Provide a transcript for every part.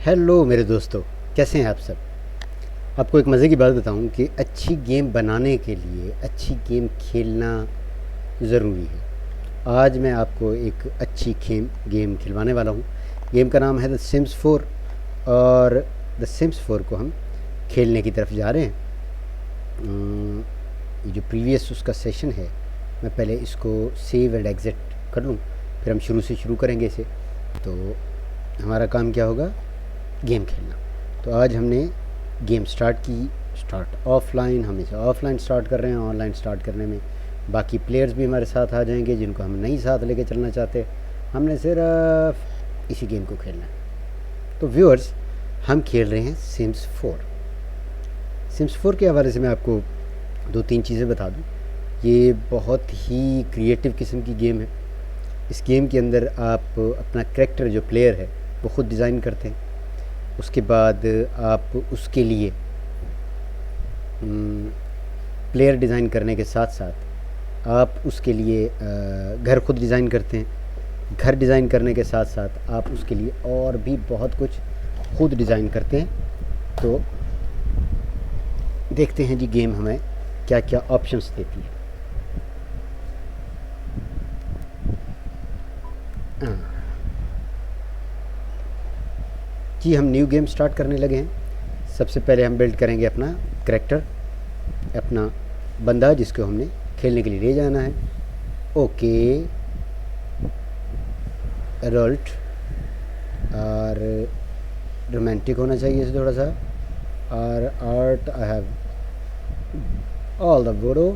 Hello मेरे दोस्तों, कैसे हैं आप सब। आपको एक मज़े की बात बताऊं कि अच्छी गेम बनाने के लिए अच्छी गेम खेलना ज़रूरी है। आज मैं आपको एक अच्छी गेम खिलवाने वाला हूं। गेम का नाम है द सिम्स 4 और द सिम्स 4 को हम खेलने की तरफ जा रहे हैं। ये जो प्रीवियस उसका सेशन है, मैं पहले इसको सेव एंड एग्ज़िट कर लूँ, फिर हम शुरू से शुरू करेंगे इसे। तो हमारा काम क्या होगा, गेम खेलना। तो आज हमने गेम स्टार्ट ऑफलाइन, हम इसे ऑफलाइन स्टार्ट कर रहे हैं। ऑनलाइन स्टार्ट करने में बाकी प्लेयर्स भी हमारे साथ आ जाएंगे जिनको हम नहीं साथ लेके चलना चाहते। हमने सिर्फ इसी गेम को खेलना है। तो व्यूअर्स, हम खेल रहे हैं सिम्स 4। सिम्स 4 के हवाले से मैं आपको 2-3 चीज़ें बता दूं। ये बहुत ही क्रिएटिव किस्म की गेम है। इस गेम के अंदर आप अपना कैरेक्टर, जो प्लेयर है, वो ख़ुद डिज़ाइन करते हैं। उसके बाद आप उसके लिए प्लेयर डिज़ाइन करने के साथ साथ आप उसके लिए घर खुद डिज़ाइन करते हैं। घर डिज़ाइन करने के साथ साथ आप उसके लिए और भी बहुत कुछ खुद डिज़ाइन करते हैं। तो देखते हैं जी गेम हमें क्या क्या ऑप्शंस देती है। जी, हम न्यू गेम स्टार्ट करने लगे हैं। सबसे पहले हम बिल्ड करेंगे अपना करैक्टर, अपना बंदा जिसको हमने खेलने के लिए ले जाना है। ओके, एडल्ट और रोमांटिक होना चाहिए इसे थोड़ा सा। और art, I have all the borrow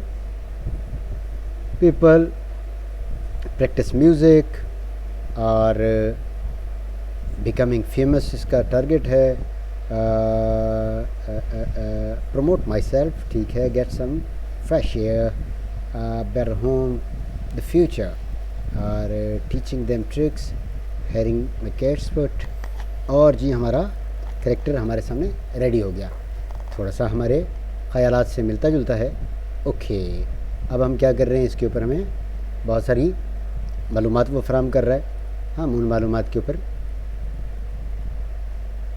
people, practice music और बिकमिंग फेमस इसका टारगेट है। प्रमोट माई सेल्फ, ठीक है। Get some fresh air, better home, the future, और teaching them tricks, hearing my cats foot. और जी, हमारा कैरेक्टर हमारे सामने रेडी हो गया। थोड़ा सा हमारे ख़यालात से मिलता जुलता है। ओके, अब हम क्या कर रहे हैं, इसके ऊपर हमें बहुत सारी मालूमात वो फराहम कर रहा है। हम उन मालूमात के ऊपर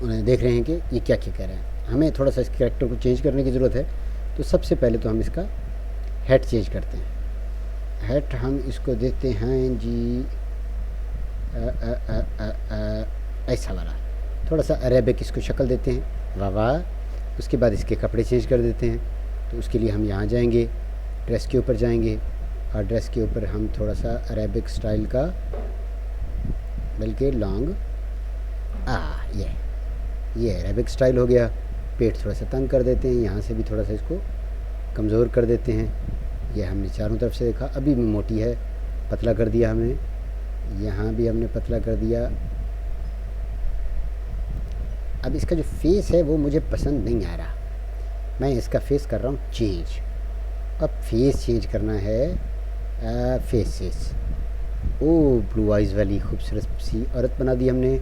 उन्हें देख रहे हैं कि ये क्या क्या कह रहे हैं। हमें थोड़ा सा इस कैरेक्टर को चेंज करने की ज़रूरत है। तो सबसे पहले तो हम इसका हेड चेंज करते हैं। हेड हम इसको देते हैं जी ऐसा वाला, थोड़ा सा अरेबिक इसको शक्ल देते हैं। वाह वाह। उसके बाद इसके कपड़े चेंज कर देते हैं। तो उसके लिए हम यहाँ जाएंगे, ड्रेस के ऊपर जाएंगे, और ड्रेस के ऊपर हम थोड़ा सा अरेबिक स्टाइल का, बल्कि लॉन्ग, ये अरेबिक स्टाइल हो गया। पेट थोड़ा सा तंग कर देते हैं, यहाँ से भी थोड़ा सा इसको कमज़ोर कर देते हैं। ये हमने चारों तरफ से देखा। अभी भी मोटी है, पतला कर दिया हमने। यहाँ भी हमने पतला कर दिया। अब इसका जो फेस है वो मुझे पसंद नहीं आ रहा। मैं इसका फेस कर रहा हूँ चेंज। अब फेस चेंज करना है। फेसेस, ओ ब्लू आइज़ वाली खूबसूरत सी औरत बना दी हमने।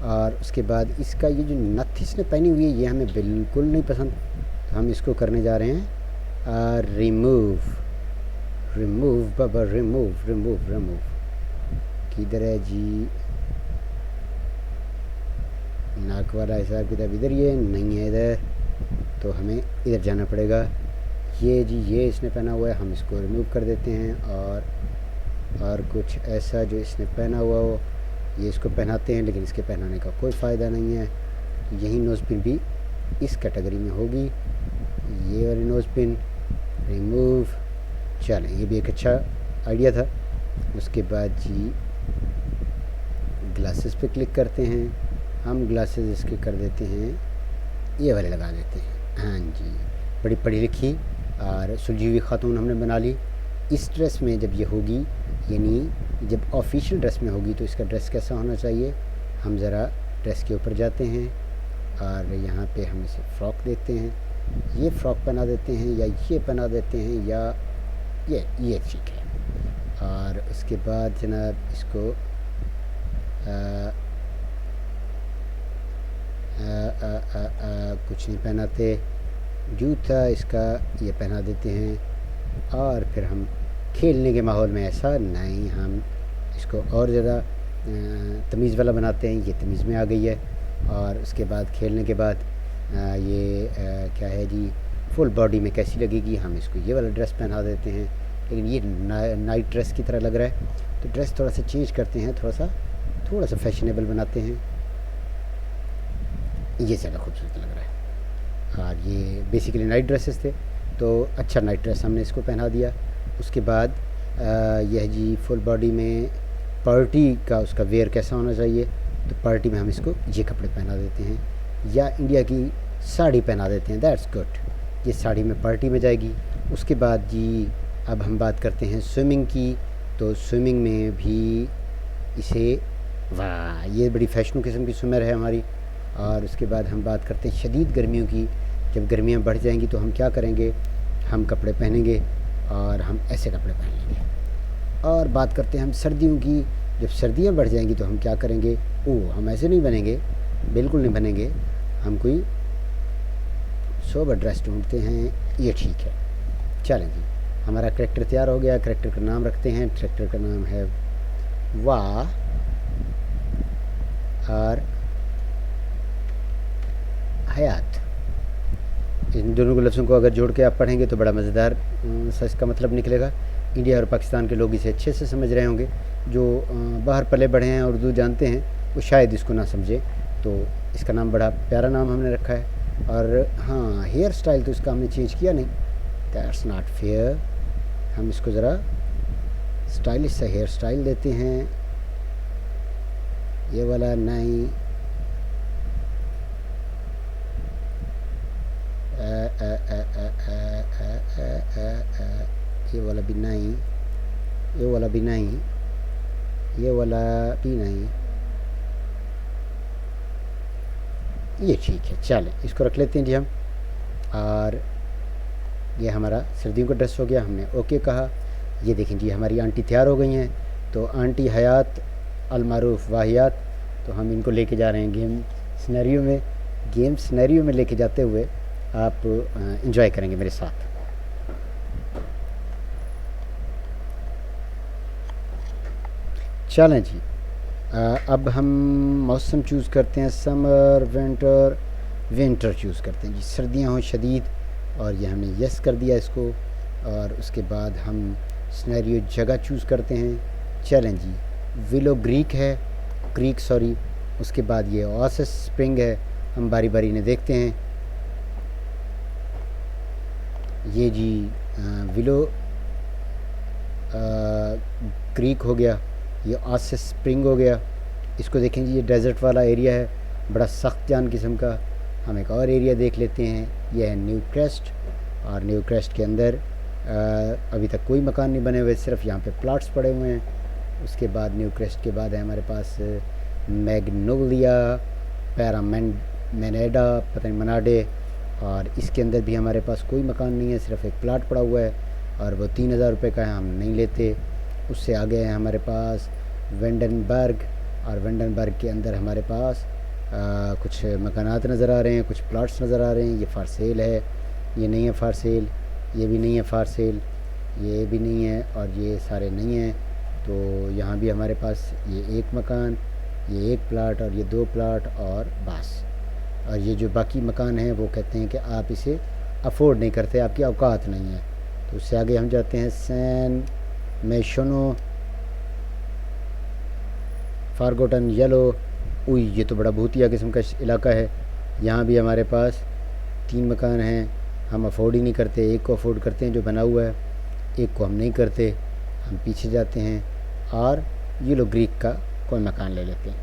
और उसके बाद इसका ये जो नथ इसने पहनी हुई है, ये हमें बिल्कुल नहीं पसंद। तो हम इसको करने जा रहे हैं रिमूव बाबा, रिमूव। किधर है जी नाक वाला हिसाब किताब? इधर ये नहीं है इधर, तो हमें इधर जाना पड़ेगा। ये जी, ये इसने पहना हुआ है, हम इसको रिमूव कर देते हैं। और कुछ ऐसा जो इसने पहना हुआ हो, ये इसको पहनाते हैं, लेकिन इसके पहनाने का कोई फ़ायदा नहीं है। यही नोज़ पिन भी इस कैटेगरी में होगी। ये वाली नोज़ पिन रिमूव। चलें, ये भी एक अच्छा आइडिया था। उसके बाद जी ग्लासेस पे क्लिक करते हैं। हम ग्लासेस इसके कर देते हैं, ये वाले लगा देते हैं। हाँ जी, बड़ी पढ़ी लिखी और सुलझी हुई खातून हमने बना ली। इस ड्रेस में जब ये होगी, यानी जब ऑफिशियल ड्रेस में होगी, तो इसका ड्रेस कैसा होना चाहिए। हम ज़रा ड्रेस के ऊपर जाते हैं और यहाँ पे हम इसे फ़्रॉक देते हैं। ये फ़्रॉक पहना देते हैं, या ये पहना देते हैं, या ये ठीक है। और उसके बाद जनाब इसको कुछ नहीं पहनाते। जूता इसका ये पहना देते हैं। और फिर हम खेलने के माहौल में ऐसा नहीं, हम इसको और ज़्यादा तमीज़ वाला बनाते हैं। ये तमीज़ में आ गई है। और उसके बाद खेलने के बाद क्या है जी, फुल बॉडी में कैसी लगेगी, हम इसको ये वाला ड्रेस पहना देते हैं। लेकिन ये नाइट ड्रेस की तरह लग रहा है, तो ड्रेस थोड़ा सा चेंज करते हैं, थोड़ा सा फैशनेबल बनाते हैं। ये ज़्यादा खूबसूरत लग रहा है। और ये बेसिकली नाइट ड्रेसेस थे, तो अच्छा नाइट ड्रेस हमने इसको पहना दिया। उसके बाद यह जी फुल बॉडी में पार्टी का उसका वेयर कैसा होना चाहिए, तो पार्टी में हम इसको ये कपड़े पहना देते हैं, या इंडिया की साड़ी पहना देते हैं। दैट्स गुड, ये साड़ी में पार्टी में जाएगी। उसके बाद जी अब हम बात करते हैं स्विमिंग की, तो स्विमिंग में भी इसे, वाह ये बड़ी फैशनू किस्म की स्विमर है हमारी। और उसके बाद हम बात करते हैं शदीद गर्मियों की। जब गर्मियाँ बढ़ जाएंगी तो हम क्या करेंगे, हम कपड़े पहनेंगे और हम ऐसे कपड़े पहन लेंगे। और बात करते हैं हम सर्दियों की। जब सर्दियाँ बढ़ जाएंगी तो हम क्या करेंगे, हम ऐसे नहीं बनेंगे, बिल्कुल नहीं बनेंगे, हम कोई सोबर ड्रेस ढूंढते हैं, ये ठीक है। चलें जी, हमारा करैक्टर तैयार हो गया। करैक्टर का नाम रखते हैं, करैक्टर का नाम है वाह और हयात। इन दोनों लफ्ज़ों को अगर जोड़ के आप पढ़ेंगे तो बड़ा मज़ेदार सा इसका मतलब निकलेगा। इंडिया और पाकिस्तान के लोग इसे अच्छे से समझ रहे होंगे, जो बाहर पले बढ़े हैं और उर्दू जानते हैं वो शायद इसको ना समझें। तो इसका नाम बड़ा प्यारा नाम हमने रखा है। और हाँ, हेयर स्टाइल तो इसका हमने चेंज किया नहीं, दैट्स नॉट फेयर। हम इसको ज़रा स्टाइलिश सा हेयर स्टाइल देते हैं, ये वाला नहीं, ये वाला भी नहीं, ये वाला भी नहीं, ये वाला भी नहीं, ये ठीक है। चलें इसको रख लेते हैं जी हम। और ये हमारा सर्दियों का ड्रेस हो गया, हमने ओके कहा। ये देखें जी हमारी आंटी तैयार हो गई हैं, तो आंटी हयात अलमारूफ वाहियात, तो हम इनको लेके जा रहे हैं गेम सिनेरियो में लेके जाते हुए आप एंजॉय करेंगे मेरे साथ। चलें जी, अब हम मौसम चूज़ करते हैं, समर विंटर चूज़ करते हैं जी, सर्दियाँ हों शदीद, और ये हमने यस कर दिया इसको। और उसके बाद हम सिनेरियो जगह चूज़ करते हैं। चलें जी, विलो क्रीक सॉरी। उसके बाद ये ओएसिस स्प्रिंग है, हम बारी बारी ने देखते हैं। ये जी विलो क्रीक हो गया, ये ओएसिस स्प्रिंग हो गया। इसको देखें जी, ये डेजर्ट वाला एरिया है, बड़ा सख्त जान किस्म का। हम एक और एरिया देख लेते हैं, यह है न्यू क्रेस्ट। और न्यू क्रेस्ट के अंदर अभी तक कोई मकान नहीं बने हुए, सिर्फ यहाँ पे प्लॉट्स पड़े हुए हैं। उसके बाद न्यू क्रेस्ट के बाद है हमारे पास मैग्नोलिया, पैरामेनेडा, पता नहीं मनाडे, और इसके अंदर भी हमारे पास कोई मकान नहीं है, सिर्फ एक प्लाट पड़ा हुआ है और वो 3000 रुपये का है, हम नहीं लेते। उससे आगे है हमारे पास वेंडनबर्ग, और वेंडनबर्ग के अंदर हमारे पास कुछ मकानात नज़र आ रहे हैं, कुछ प्लाट्स नज़र आ रहे हैं। ये फार सेल है, ये नहीं है फार सेल, ये भी नहीं है फार सेल, ये भी नहीं है, और ये सारे नहीं हैं। तो यहाँ भी हमारे पास ये एक मकान, ये एक प्लाट और ये 2 प्लाट और बस। और ये जो बाकी मकान हैं वो कहते हैं कि आप इसे अफोर्ड नहीं करते, आपकी औकात नहीं है। तो उससे आगे हम जाते हैं सैन मेशनो फारगोटन येलो। ये तो बड़ा भूतिया किस्म का इलाका है। यहाँ भी हमारे पास 3 मकान हैं, हम अफोर्ड ही नहीं करते। एक को अफोर्ड करते हैं जो बना हुआ है, एक को हम नहीं करते, हम पीछे जाते हैं और येलो ग्रीक का कोई मकान ले लेते हैं।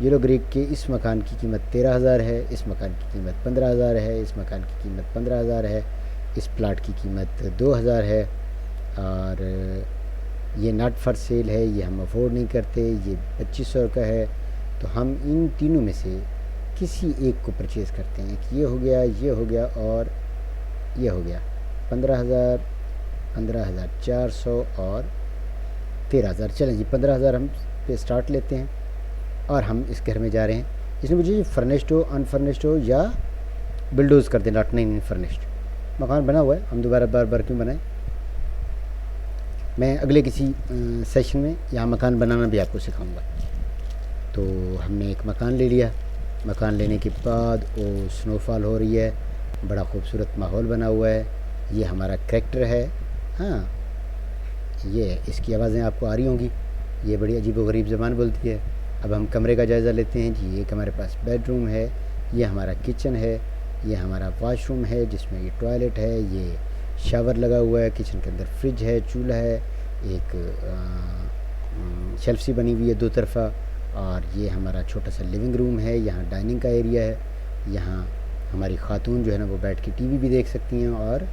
येलो ग्रीक के इस मकान की कीमत 13,000 है, इस मकान की कीमत 15,000 है, इस मकान की कीमत 15,000 है, इस प्लाट की कीमत 2,000 है, और ये नॉट फॉर सेल है, ये हम अफोर्ड नहीं करते, ये 2500 का है। तो हम इन तीनों में से किसी एक को परचेज़ करते हैं। कि ये हो गया, ये हो गया और ये हो गया। 15,000, 15,400 और 13,000। चलें जी, 15,000 हम पे स्टार्ट लेते हैं और हम इस घर में जा रहे हैं। इसने मुझे फर्निश्ड हो, अनफर्निश्ड हो या बिल्डोज़ कर दें, नॉट नहीं फर्निश्ड। मकान बना हुआ है, हम दोबारा बार बार क्यों बनाएं। मैं अगले किसी सेशन में यहाँ मकान बनाना भी आपको सिखाऊंगा। तो हमने एक मकान ले लिया, मकान लेने के बाद वो स्नोफॉल हो रही है, बड़ा खूबसूरत माहौल बना हुआ है। ये हमारा करैक्टर है। हाँ, ये इसकी आवाज़ें आपको आ रही होंगी, ये बड़ी अजीब व गरीब ज़बान बोलती है। अब हम कमरे का जायज़ा लेते हैं जी। एक हमारे पास बेडरूम है, ये हमारा किचन है, ये हमारा वॉशरूम है जिसमें ये टॉयलेट है, ये शावर लगा हुआ है, किचन के अंदर फ्रिज है, चूल्हा है, एक शेल्फ सी बनी हुई है दो तरफ़ा, और ये हमारा छोटा सा लिविंग रूम है। यहाँ डाइनिंग का एरिया है, यहाँ हमारी खातून जो है ना वो बैठ के टीवी भी देख सकती हैं, और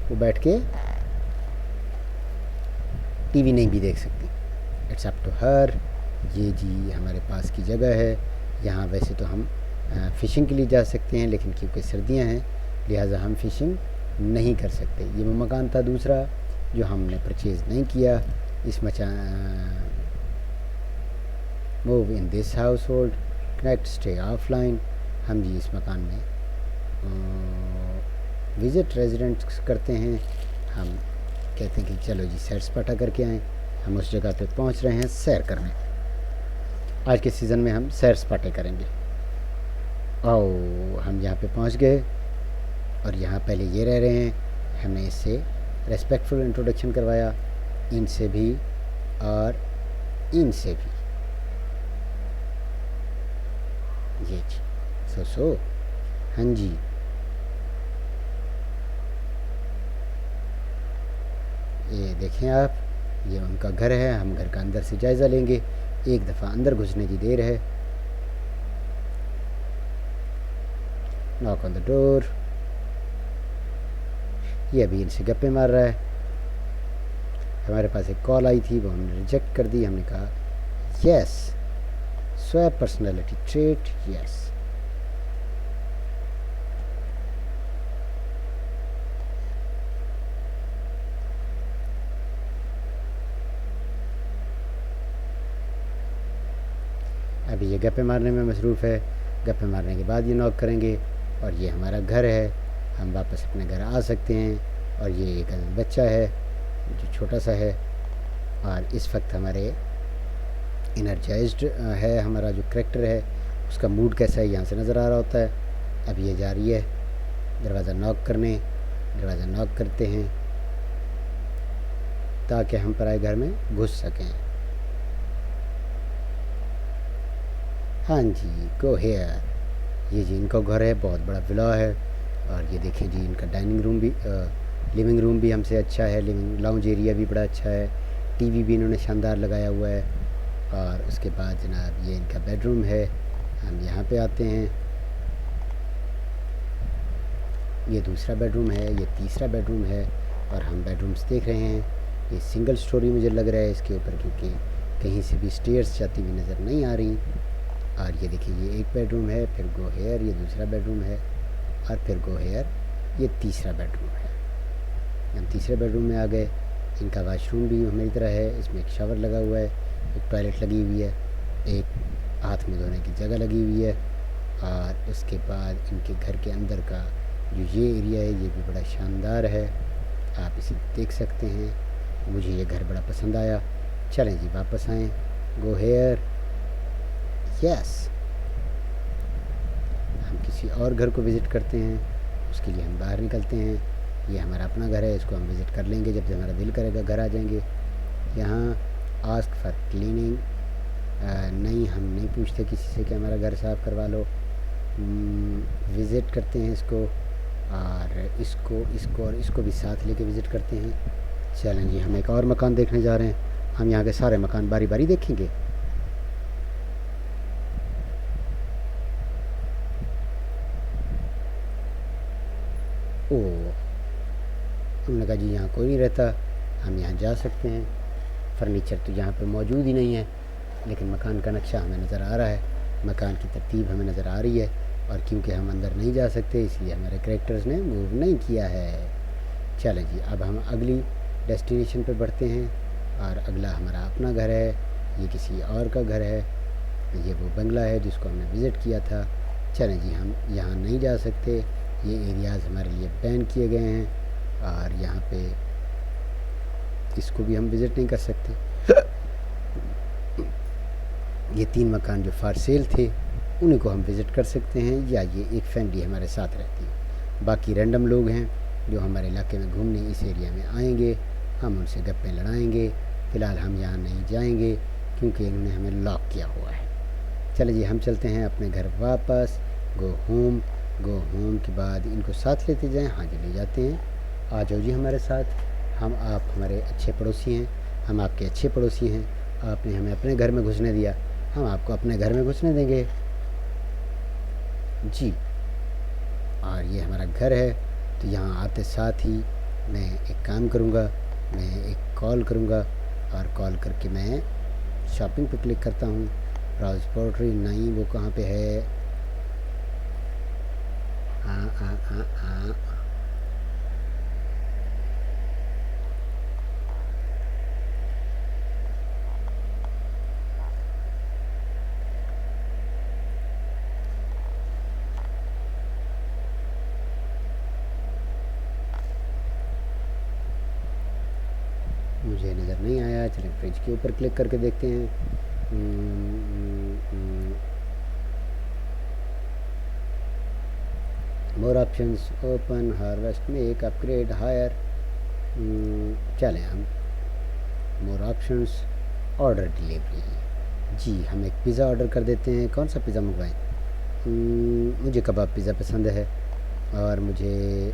वो बैठ के टीवी नहीं भी देख सकती, इट्स अप टू हर। ये जी हमारे पास की जगह है। यहाँ वैसे तो हम फ़िशिंग के लिए जा सकते हैं, लेकिन क्योंकि सर्दियाँ हैं लिहाजा हम फ़िशिंग नहीं कर सकते। ये वो मकान था दूसरा जो हमने परचेज़ नहीं किया। इस move in this house hold, connect, stay offline. हम जी इस मकान में विज़िट रेजिडेंट्स करते हैं। हम कहते हैं कि चलो जी सैर सपाटा करके आएँ। हम उस जगह पे पहुंच रहे हैं सैर करने। आज के सीज़न में हम सैर सपाटे करेंगे। और हम यहाँ पे पहुंच गए, और यहाँ पहले ये रह रहे हैं। हमने इससे रेस्पेक्टफुल इंट्रोडक्शन करवाया, इनसे भी और इनसे भी। ये जी सो हाँ जी, ये देखें आप, ये उनका घर है। हम घर का अंदर से जायज़ा लेंगे। एक दफ़ा अंदर घुसने की देर है। Knock on the door. ये अभी इनसे गप्पे मार रहा है। हमारे पास एक कॉल आई थी, वो हमने रिजेक्ट कर दी। हमने कहा yes, swap personality trait, yes. अभी ये गप्पे मारने में मसरूफ़ है। गप्पे मारने के बाद ये नॉक करेंगे, और ये हमारा घर है। हम वापस अपने घर आ सकते हैं। और ये एक बच्चा है जो छोटा सा है, और इस वक्त हमारे इनर्जाइज्ड है। हमारा जो करैक्टर है उसका मूड कैसा है यहाँ से नज़र आ रहा होता है। अब ये जा रही है दरवाज़ा नॉक करने। दरवाज़ा नॉक करते हैं ताकि हम पराए घर में घुस सकें। हाँ जी, गो हेयर। ये जी इनका घर है, बहुत बड़ा विला है। और ये देखें जी, इनका डाइनिंग रूम भी लिविंग रूम भी हमसे अच्छा है। लिविंग लाउंज एरिया भी बड़ा अच्छा है। टीवी भी इन्होंने शानदार लगाया हुआ है। और उसके बाद जनाब ये इनका बेडरूम है। हम यहाँ पे आते हैं। ये दूसरा बेडरूम है, ये तीसरा बेडरूम है। और हम बेडरूम्स देख रहे हैं। ये सिंगल स्टोरी मुझे लग रहा है इसके ऊपर, क्योंकि कहीं से भी स्टेयर्स जाती हुई नज़र नहीं आ रही। और ये देखिए, ये एक बेडरूम है, फिर गो हेयर ये दूसरा बेडरूम है, और फिर गो हेयर ये तीसरा बेडरूम है। हम तीसरे बेडरूम में आ गए। इनका वाशरूम भी हमारी तरह है। इसमें एक शावर लगा हुआ है, एक टॉयलेट लगी हुई है, एक हाथ में धोने की जगह लगी हुई है। और उसके बाद इनके घर के अंदर का जो ये एरिया है ये भी बड़ा शानदार है, आप इसे देख सकते हैं। मुझे ये घर बड़ा पसंद आया। चलें जी वापस आएँ। Go here, yes. हम किसी और घर को विज़िट करते हैं, उसके लिए हम बाहर निकलते हैं। ये हमारा अपना घर है, इसको हम विज़िट कर लेंगे जब हमारा दिल करेगा, घर आ जाएंगे। यहाँ आस्क फॉर क्लीनिंग, नहीं, हम नहीं पूछते किसी से कि हमारा घर साफ़ करवा लो। विज़िट करते हैं इसको, और इसको भी साथ लेके विज़िट करते हैं। चलें जी, हम एक और मकान देखने जा रहे हैं। हम यहाँ के सारे मकान बारी बारी देखेंगे। ओह, हमने कहा जी यहाँ कोई नहीं रहता, हम यहाँ जा सकते हैं। फ़र्नीचर तो यहाँ पे मौजूद ही नहीं है, लेकिन मकान का नक्शा हमें नज़र आ रहा है, मकान की तरतीब हमें नज़र आ रही है। और क्योंकि हम अंदर नहीं जा सकते इसलिए हमारे कैरेक्टर्स ने मूव नहीं किया है। चलें जी, अब हम अगली डेस्टिनेशन पे बढ़ते हैं। और अगला हमारा अपना घर है, ये किसी और का घर है। ये वो बंगला है जिसको हमने विज़िट किया था। चलें जी, हम यहाँ नहीं जा सकते, ये एरियाज़ हमारे लिए बैन किए गए हैं, और यहाँ पे इसको भी हम विज़िट नहीं कर सकते। ये 3 मकान जो फॉर सेल थे उन्हीं को हम विज़िट कर सकते हैं, या ये एक फैमिली हमारे साथ रहती है। बाकी रैंडम लोग हैं जो हमारे इलाके में घूमने इस एरिया में आएंगे, हम उनसे गप्पे लड़ाएंगे। फ़िलहाल हम यहाँ नहीं जाएंगे क्योंकि इन्होंने हमें लॉक किया हुआ है। चलिए जी, हम चलते हैं अपने घर वापस। गो होम के बाद इनको साथ लेते जाएं। हाँ जी, ले जाते हैं। आ जाओ जी हमारे साथ। आप हमारे अच्छे पड़ोसी हैं, हम आपके अच्छे पड़ोसी हैं। आपने हमें अपने घर में घुसने दिया, हम आपको अपने घर में घुसने देंगे जी। और ये हमारा घर है, तो यहाँ आते साथ ही मैं एक काम करूँगा, मैं एक कॉल करूँगा, और कॉल करके मैं शॉपिंग पे क्लिक करता हूँ। ब्राउज पोल्ट्री नहीं, वो कहाँ पे है? मुझे नज़र नहीं आया। चलिए फ्रिज के ऊपर क्लिक करके देखते हैं। मोर ऑप्शंस, ओपन, हार्वेस्ट में एक अपग्रेड, हायर। चलें हम मोर ऑप्शंस, ऑर्डर डिलीवरी जी। हम एक पिज़्ज़ा ऑर्डर कर देते हैं। कौन सा पिज़्ज़ा मंगवाएं? मुझे कबाब पिज़्ज़ा पसंद है, और मुझे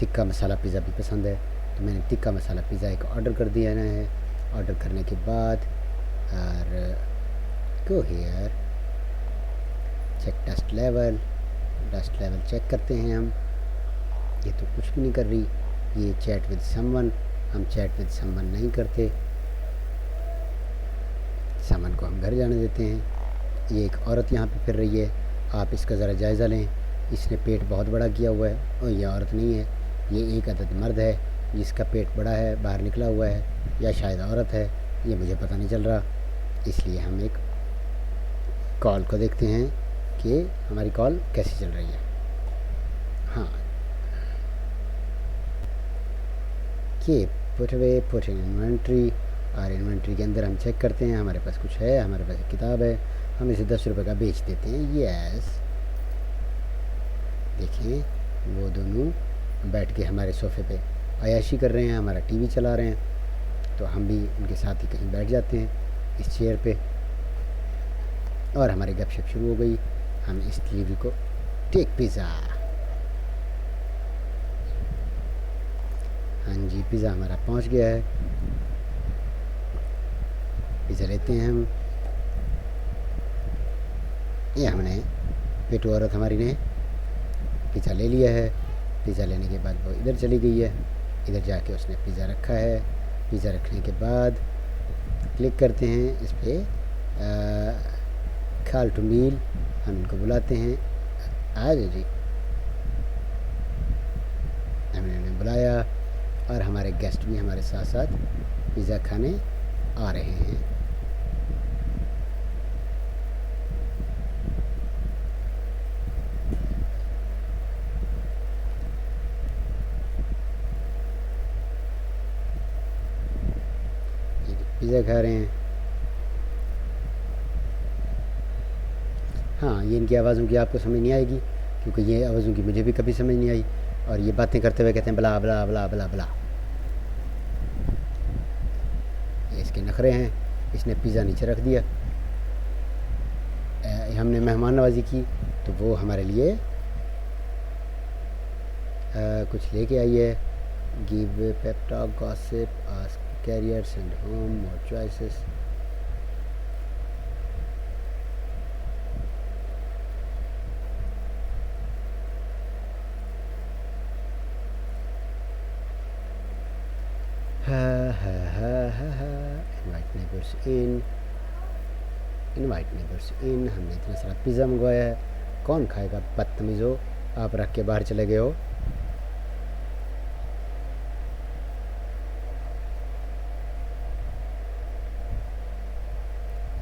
तिक्का मसाला पिज़्ज़ा भी पसंद है। तो मैंने तिक्का मसाला पिज़्ज़ा एक ऑर्डर कर दिया है। ऑर्डर करने के बाद और go here, check dust level check करते हैं हम। ये तो कुछ भी नहीं कर रही। ये चैट विद समवन, हम चैट विद समवन नहीं करते। समवन को हम घर जाने देते हैं। ये एक औरत यहाँ पे फिर रही है, आप इसका ज़रा जायज़ा लें। इसने पेट बहुत बड़ा किया हुआ है, और ये औरत नहीं है, ये एक अदद मर्द है जिसका पेट बड़ा है, बाहर निकला हुआ है, या शायद औरत है, ये मुझे पता नहीं चल रहा। इसलिए हम एक कॉल को देखते हैं कि हमारी कॉल कैसी चल रही है। हाँ, ये पुट इन इन्वेंट्री, और इन्वेंट्री के अंदर हम चेक करते हैं हमारे पास कुछ है। हमारे पास एक किताब है, हम इसे 10 रुपये का बेच देते हैं। यस, देखिए वो दोनों बैठ के हमारे सोफ़े पे अयाशी कर रहे हैं, हमारा टीवी चला रहे हैं। तो हम भी उनके साथ ही कहीं बैठ जाते हैं इस चेयर पे, और हमारी गपशप शुरू हो गई। हम इस डिलीवरी को, टेक पिज़्ज़ा। हाँ जी, पिज़्ज़ा हमारा पहुंच गया है। पिज़्ज़ा लेते हैं हम। ये हमने पेटू औरत हमारी ने पिज़्ज़ा ले लिया है। पिज़्ज़ा लेने के बाद वो इधर चली गई है। इधर जाके उसने पिज़्ज़ा रखा है। पिज़्ज़ा रखने के बाद क्लिक करते हैं इस पर, कॉल टू मील। हम इनको बुलाते हैं, आ जाओ जी। हमने उन्हें बुलाया, और हमारे गेस्ट भी हमारे साथ साथ पिज़्ज़ा खाने आ रहे हैं। पिज़्ज़ा खा रहे हैं। हाँ, ये इनकी आवाज़ों की आपको समझ नहीं आएगी, क्योंकि ये आवाज़ों की मुझे भी कभी समझ नहीं आई। और ये बातें करते हुए कहते हैं बला बला बला बला बला। ये इसके नखरे हैं। इसने पिज़्ज़ा नीचे रख दिया। हमने मेहमान नवाजी की, तो वो हमारे लिए कुछ लेके आई है। Give pep talk, gossip, ask carriers and home, more choices. Invite neighbours in. हमने इतना सारा पिज़्ज़ा मंगवाया है, कौन खाएगा? बदतमीज़ो, आप रख के बाहर चले गए हो।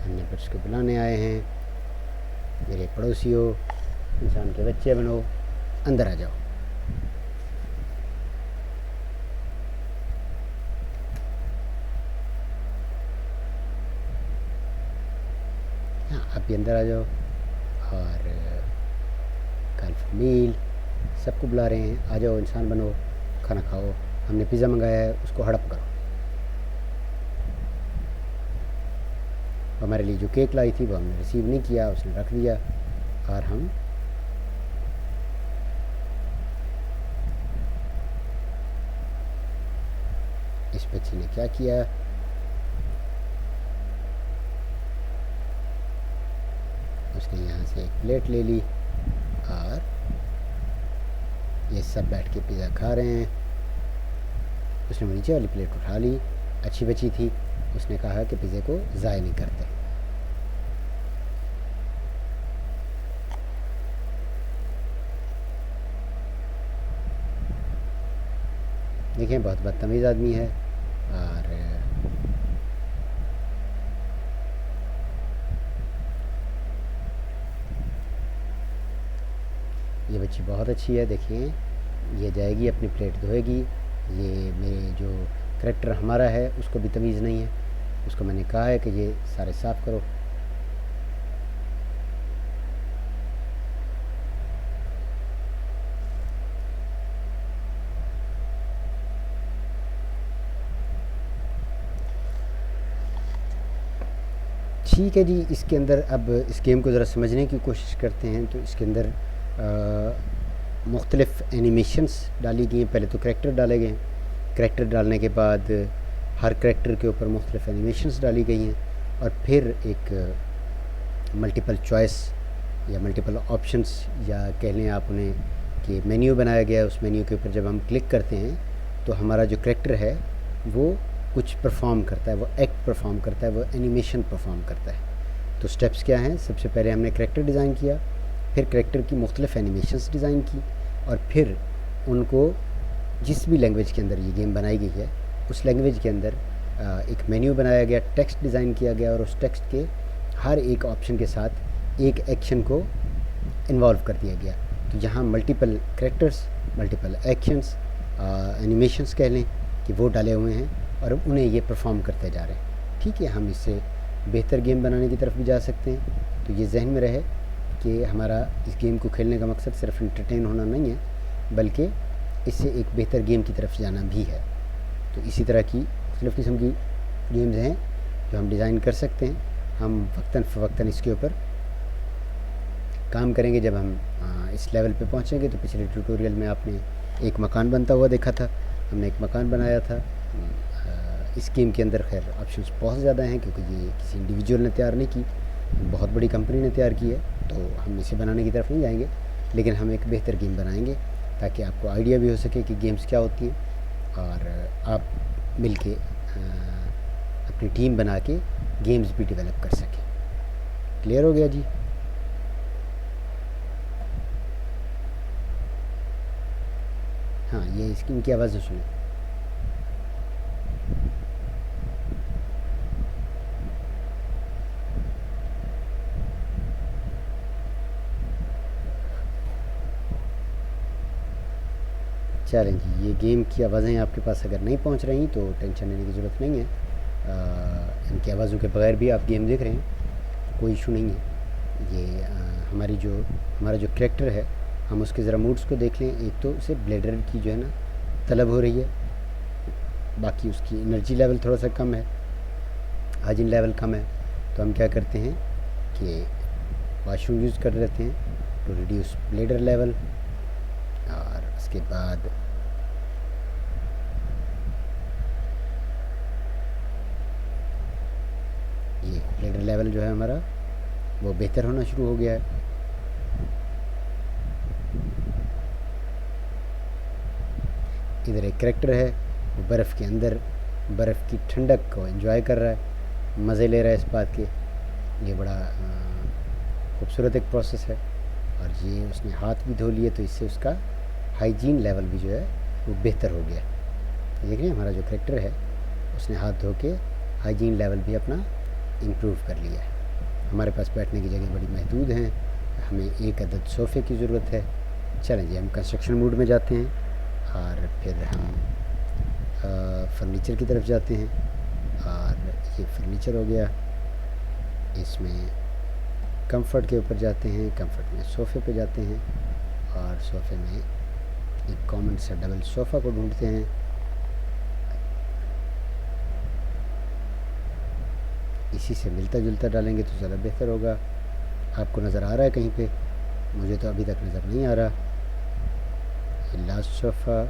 हम नेबर्स को बुलाने आए हैं। मेरे पड़ोसियों, इंसान के बच्चे बनो, अंदर आ जाओ। हाँ, आप भी अंदर आ जाओ। और कॉल फॉर मील, सबको बुला रहे हैं, आ जाओ इंसान बनो, खाना खाओ, हमने पिज़्ज़ा मंगाया है, उसको हड़प करो। हमारे लिए जो केक लाई थी वो हमने रिसीव नहीं किया, उसने रख दिया। और हम इस बच्ची ने क्या किया, उसने यहाँ से एक प्लेट ले ली और ये सब बैठ के पिज़्ज़ा खा रहे हैं। उसने नीचे वाली प्लेट उठा ली, अच्छी बची थी, उसने कहा कि पिज़्ज़े को ज़ाया नहीं करते। देखें बहुत बदतमीज़ आदमी है। और ये बच्ची बहुत अच्छी है, देखिए ये जाएगी अपनी प्लेट धोएगी। ये मेरे जो करैक्टर हमारा है उसको भी तमीज़ नहीं है, उसको मैंने कहा है कि ये सारे साफ़ करो। ठीक है जी, इसके अंदर अब इस गेम को ज़रा समझने की कोशिश करते हैं। तो इसके अंदर मुख्तलिफ़ एनिमेशंस डाली गई हैं। पहले तो करैक्टर डाले गए हैं, करैक्टर डालने के बाद हर करैक्टर के ऊपर मुख्तलिफ़ एनिमेशंस डाली गई हैं, और फिर एक मल्टीपल चॉइस या मल्टीपल ऑप्शंस या कह लें आप उन्हें कि मेन्यू बनाया गया है। उस मेन्यू के ऊपर जब हम क्लिक करते हैं तो हमारा जो करैक्टर है वो कुछ परफॉर्म करता है, वो एक्ट परफॉर्म करता है, वो एनिमेशन परफॉर्म करता है। तो स्टेप्स क्या हैं, सबसे पहले हमने करैक्टर डिज़ाइन किया, फिर करैक्टर की मुख्तलिफ़ एनिमेशंस डिज़ाइन की, और फिर उनको जिस भी लैंग्वेज के अंदर ये गेम बनाई गई है उस लैंग्वेज के अंदर एक मेन्यू बनाया गया, टेक्स्ट डिज़ाइन किया गया, और उस टेक्स्ट के हर एक ऑप्शन के साथ एक एक्शन को इन्वॉल्व कर दिया गया। तो यहाँ multiple characters, multiple actions, animations कह लें कि वो डाले हुए हैं और उन्हें ये परफॉर्म करते जा रहे हैं। ठीक है, हम इससे बेहतर गेम बनाने की तरफ भी जा सकते हैं। तो ये जहन में रहे कि हमारा इस गेम को खेलने का मकसद सिर्फ इंटरटेन होना नहीं है, बल्कि इससे एक बेहतर गेम की तरफ जाना भी है। तो इसी तरह की मुख्तलिफ़ किस्म की गेम्स हैं जो हम डिज़ाइन कर सकते हैं। हम वक्तन फ़वक्तन इसके ऊपर काम करेंगे। जब हम इस लेवल पे पहुंचेंगे तो पिछले ट्यूटोरियल में आपने एक मकान बनता हुआ देखा था, हमने एक मकान बनाया था। इस गेम के अंदर खैर ऑप्शंस बहुत ज़्यादा हैं क्योंकि ये किसी इंडिविजुअल ने तैयार नहीं की, बहुत बड़ी कंपनी ने तैयार की है। तो हम इसे बनाने की तरफ नहीं जाएंगे, लेकिन हम एक बेहतर गेम बनाएंगे ताकि आपको आइडिया भी हो सके कि गेम्स क्या होती हैं, और आप मिलके अपनी टीम बना के गेम्स भी डेवलप कर सकें। क्लियर हो गया जी? हाँ, ये इसकी इनकी आवाज़ सुने। चलें जी, ये गेम की आवाज़ें आपके पास अगर नहीं पहुंच रही तो टेंशन लेने की ज़रूरत नहीं है। इनकी आवाज़ों के बगैर भी आप गेम देख रहे हैं, कोई इशू नहीं है। ये हमारा जो करैक्टर है, हम उसके ज़रा मूड्स को देख लें। एक तो उसे ब्लेडर की जो है ना तलब हो रही है, बाकी उसकी एनर्जी लेवल थोड़ा सा कम है, हाइजीन लेवल कम है। तो हम क्या करते हैं कि वाशरूम यूज़ कर लेते हैं टू रिड्यूस ब्लेडर लेवल, और उसके बाद ये ब्लेडर लेवल जो है हमारा वो बेहतर होना शुरू हो गया है। इधर एक करैक्टर है, वो बर्फ़ के अंदर बर्फ़ की ठंडक को एंजॉय कर रहा है, मज़े ले रहा है इस बात के। ये बड़ा खूबसूरत एक प्रोसेस है। और ये उसने हाथ भी धो लिए, तो इससे उसका हाइजीन लेवल भी जो है वो बेहतर हो गया। देख रहे हैं, हमारा जो करैक्टर है उसने हाथ धो के हाइजीन लेवल भी अपना इम्प्रूव कर लिया है। हमारे पास बैठने की जगह बड़ी महदूद हैं, हमें एक अदद सोफ़े की ज़रूरत है। चलें जी, हम कंस्ट्रक्शन मोड में जाते हैं और फिर हम फर्नीचर की तरफ जाते हैं। और ये फर्नीचर हो गया, इसमें कंफर्ट के ऊपर जाते हैं, कंफर्ट में सोफ़े पे जाते हैं और सोफ़े में एक कॉमन सा डबल सोफ़ा को ढूंढते हैं। इसी से मिलता जुलता डालेंगे तो ज़्यादा बेहतर होगा। आपको नज़र आ रहा है कहीं पे? मुझे तो अभी तक नज़र नहीं आ रहा। ये लास्ट सोफ़ा,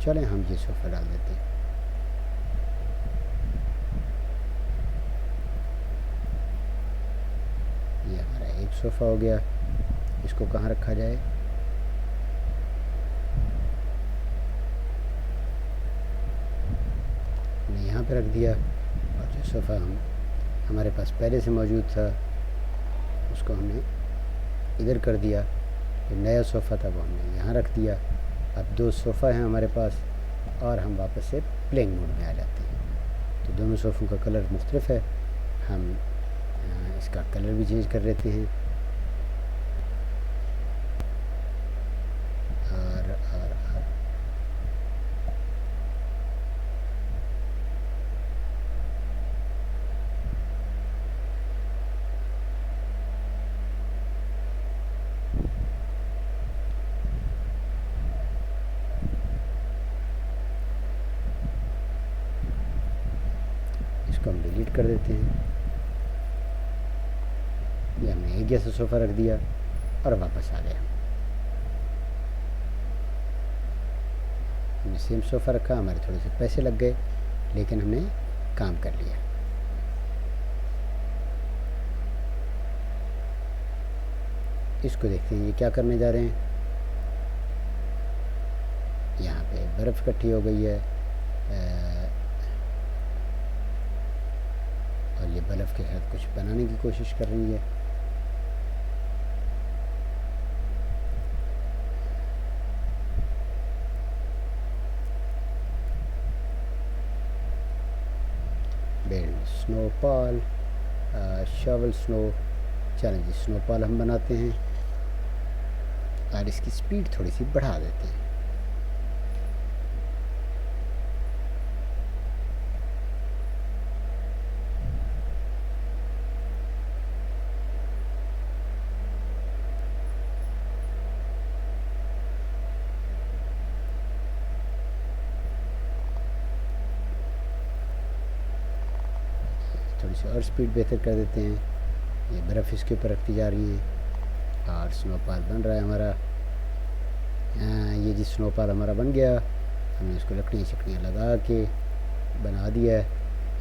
चलें हम ये सोफ़ा डाल देते हैं। ये हमारा एक सोफ़ा हो गया। इसको कहाँ रखा जाए? हमने यहाँ पे रख दिया। और जो सोफ़ा हमारे पास पहले से मौजूद था उसको हमने इधर कर दिया। जो नया सोफ़ा था वो हमने यहाँ रख दिया। अब दो सोफ़ा हैं हमारे पास और हम वापस से प्लेइंग मोड में आ जाते हैं। तो दोनों सोफ़ों का कलर मुख्तलिफ है। हम इसका कलर भी चेंज कर लेते हैं। और इसको हम डिलीट कर देते हैं। ये हमने एक जैसा सोफ़ा रख दिया और वापस आ गया। हमने सेम सोफ़ा रखा, हमारे थोड़े से पैसे लग गए लेकिन हमने काम कर लिया। इसको देखते हैं ये क्या करने जा रहे हैं। यहाँ पे बर्फ़ इकट्ठी हो गई है और ये बर्फ़ के साथ कुछ बनाने की कोशिश कर रही है। Build snowball, shovel snow. चलें जी, स्नोपॉल हम बनाते हैं और इसकी स्पीड थोड़ी सी बढ़ा देते हैं। थोड़ी सी और स्पीड बेहतर कर देते हैं। ये बर्फ़ इसके ऊपर रखती जा रही है और स्नोपॉल बन रहा है हमारा। ये जी स्नोपॉल हमारा बन गया। हमने इसको लकड़ियाँ शकड़ियाँ लगा के बना दिया है।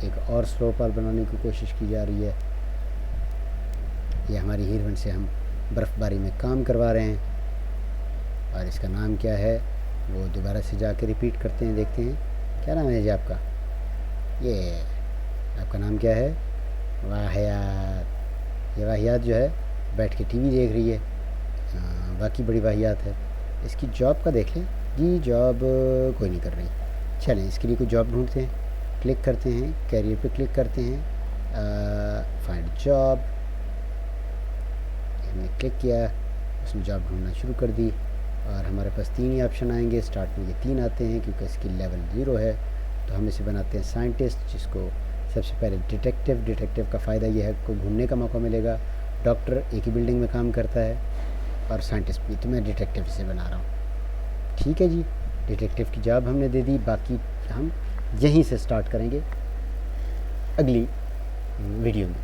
एक और स्नोपॉल बनाने की कोशिश की जा रही है। ये हमारी हीर वन से हम बर्फ़बारी में काम करवा रहे हैं और इसका नाम क्या है वो दोबारा से जाके रिपीट करते हैं, देखते हैं क्या नाम है जी आपका। ये आपका नाम क्या है? वाहियात। ये वाहियात जो है बैठ के टीवी देख रही है। बाकी बड़ी वाहियात है। इसकी जॉब का देख लें जी, जॉब कोई नहीं कर रही। चलें इसके लिए कोई जॉब ढूंढते हैं। क्लिक करते हैं, कैरियर पे क्लिक करते हैं, फाइंड जॉब। हमने क्लिक किया, उसने जॉब ढूंढना शुरू कर दी और हमारे पास 3 ही ऑप्शन आएंगे। स्टार्ट में ये 3 आते हैं क्योंकि इसकी लेवल 0 है। तो हम इसे बनाते हैं साइंटिस्ट, जिसको सबसे पहले डिटेक्टिव का फ़ायदा ये है को घूमने का मौका मिलेगा। डॉक्टर एक ही बिल्डिंग में काम करता है और साइंटिस्ट भी, तो मैं डिटेक्टिव से बना रहा हूँ। ठीक है जी, डिटेक्टिव की जॉब हमने दे दी। बाकी हम यहीं से स्टार्ट करेंगे अगली वीडियो में।